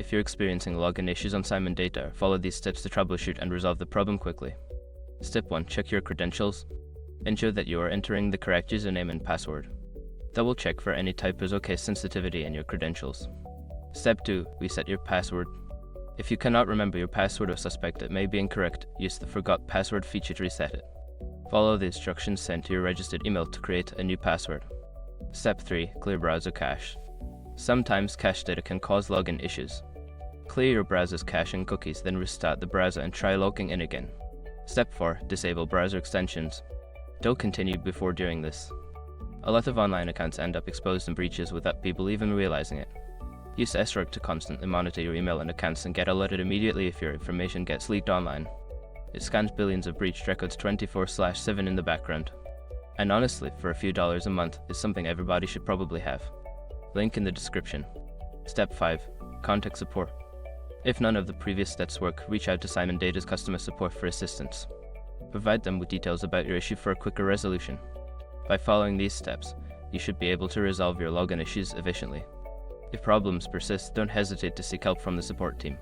if you're experiencing login issues on Simon Data, follow these steps to troubleshoot and resolve the problem quickly. Step 1. Check your credentials. Ensure that you are entering the correct username and password. Double check for any typos or case sensitivity in your credentials. Step 2. Reset your password. If you cannot remember your password or suspect it may be incorrect, use the Forgot Password feature to reset it. Follow the instructions sent to your registered email to create a new password. Step 3. Clear browser cache. Sometimes cache data can cause login issues. Clear your browser's cache and cookies, then restart the browser and try logging in again. Step 4. Disable browser extensions. Don't continue before doing this. A lot of online accounts end up exposed in breaches without people even realizing it. Use Srug to constantly monitor your email and accounts and get alerted immediately if your information gets leaked online. It scans billions of breached records 24/7 in the background. And honestly, for a few dollars a month, it's something everybody should probably have. Link in the description. Step 5. Contact support. If none of the previous steps work, reach out to Simon Data's customer support for assistance. Provide them with details about your issue for a quicker resolution. By following these steps, you should be able to resolve your login issues efficiently. If problems persist, don't hesitate to seek help from the support team.